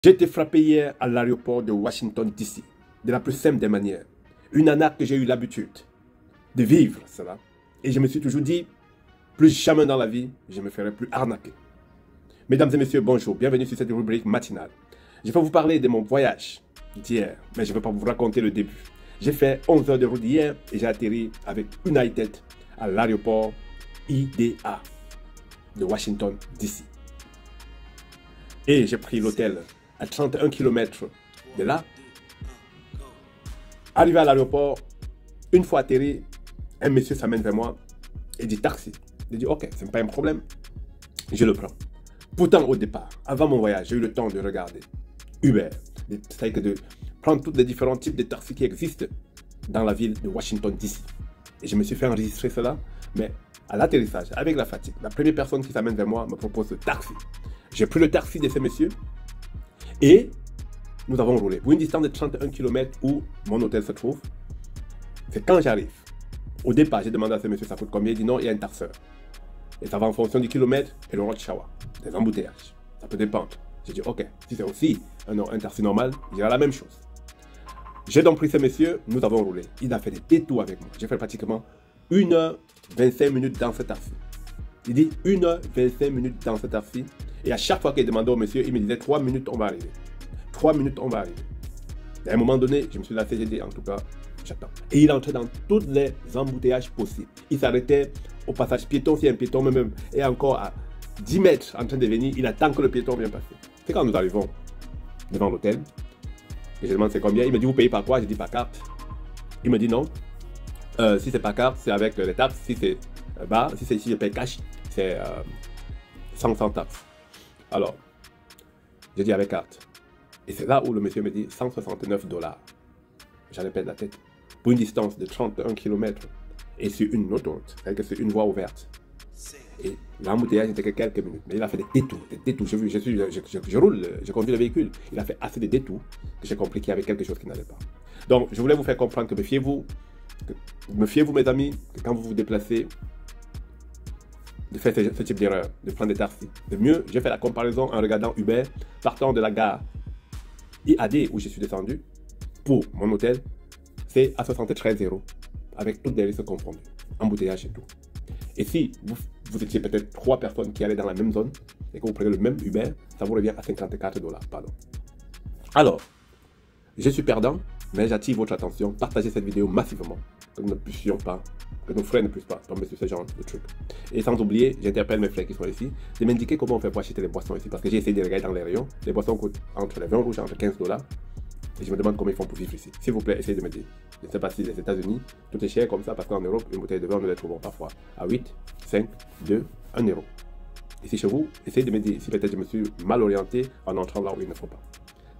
J'ai été frappé hier à l'aéroport de Washington DC, de la plus simple des manières. Une arnaque que j'ai eu l'habitude de vivre, cela. Et je me suis toujours dit, plus jamais dans la vie, je me ferai plus arnaquer. Mesdames et messieurs, bonjour, bienvenue sur cette rubrique matinale. Je vais vous parler de mon voyage d'hier, mais je ne vais pas vous raconter le début. J'ai fait 11 heures de route hier et j'ai atterri avec United à l'aéroport IDA de Washington DC. Et j'ai pris l'hôtel à 31 km de là. Arrivé à l'aéroport, une fois atterri, un monsieur s'amène vers moi et dit taxi. Je dis ok, c'est pas un problème, je le prends. Pourtant au départ, avant mon voyage, j'ai eu le temps de regarder Uber, c'est-à-dire de prendre tous les différents types de taxis qui existent dans la ville de Washington DC. Et je me suis fait enregistrer cela, mais à l'atterrissage, avec la fatigue, la première personne qui s'amène vers moi me propose le taxi. J'ai pris le taxi de ce monsieur et nous avons roulé pour une distance de 31 km où mon hôtel se trouve. C'est quand j'arrive. Au départ, j'ai demandé à ce monsieur ça coûte combien. Il dit non, il y a un taxeur. Et ça va en fonction du kilomètre et le rush hour, des embouteillages. Ça peut dépendre. J'ai dit ok, si c'est aussi un taxi normal, il y aura la même chose. J'ai donc pris ce monsieur, nous avons roulé. Il a fait des détours avec moi. J'ai fait pratiquement 1h25 minutes dans ce taxi. Il dit 1h25 minutes dans ce taxi. Et à chaque fois qu'il demandait au monsieur, il me disait 3 minutes, on va arriver. 3 minutes, on va arriver. Et à un moment donné, je me suis lassé, j'ai dit en tout cas, j'attends. Et il entrait dans tous les embouteillages possibles. Il s'arrêtait au passage piéton, si un piéton même est encore à 10 mètres en train de venir, il attend que le piéton vienne passer. C'est quand nous arrivons devant l'hôtel. Et je demande c'est combien. Il me dit vous payez par quoi? Je dis par carte. Il me dit non. Si c'est par carte, c'est avec les taxes. Si c'est bas, si je paye cash, c'est sans taxes. Alors, j'ai dit avec carte. Et c'est là où le monsieur me dit 169 $. J'allais perdre la tête. Pour une distance de 31 km et sur une autoroute, c'est-à-dire que c'est une voie ouverte. Et l'embouteillage n'était que quelques minutes. Mais il a fait des détours. Je roule, je conduis le véhicule. Il a fait assez de détours que j'ai compris qu'il y avait quelque chose qui n'allait pas. Donc, je voulais vous faire comprendre que méfiez-vous mes amis, que quand vous vous déplacez, de faire ce type d'erreur, de prendre des taxis. De mieux, j'ai fait la comparaison en regardant Uber, partant de la gare IAD où je suis descendu, pour mon hôtel, c'est à 73 €, avec toutes les risques confondus, embouteillage et tout. Et si vous étiez peut-être 3 personnes qui allaient dans la même zone, et que vous prenez le même Uber, ça vous revient à 54 $, pardon. Alors, je suis perdant, mais j'attire votre attention, partagez cette vidéo massivement, que nous ne puissions pas, que nos frères ne puissent pas tomber sur ce genre de trucs. Et sans oublier, j'interpelle mes frères qui sont ici, de m'indiquer comment on fait pour acheter les boissons ici, parce que j'ai essayé de regarder dans les rayons, les boissons coûtent entre les 20 rouges et entre 15 $, et je me demande comment ils font pour vivre ici. S'il vous plaît, essayez de m'aider. Je ne sais pas si les États-Unis, tout est cher comme ça, parce qu'en Europe, une bouteille de vin, nous les trouvons parfois à 8, 5, 2, 1 €. Ici chez vous, essayez de m'aider si peut-être je me suis mal orienté en entrant là où il ne faut pas.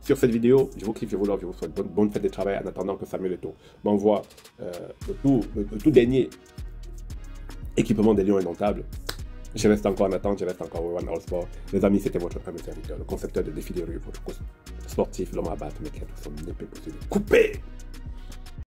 Sur cette vidéo, je vous kiffe, je vous love, je vous souhaite bonne fête de travail en attendant que Samuel Eto'o m'envoie le tout dernier équipement des Lions Indomptables. Je reste encore en attente, je reste encore au One All Sport. Les amis, c'était votre premier serviteur, le concepteur de défis de rue, votre coach sportif, l'homme à battre, mais qui a tout son épée possible. Coupé!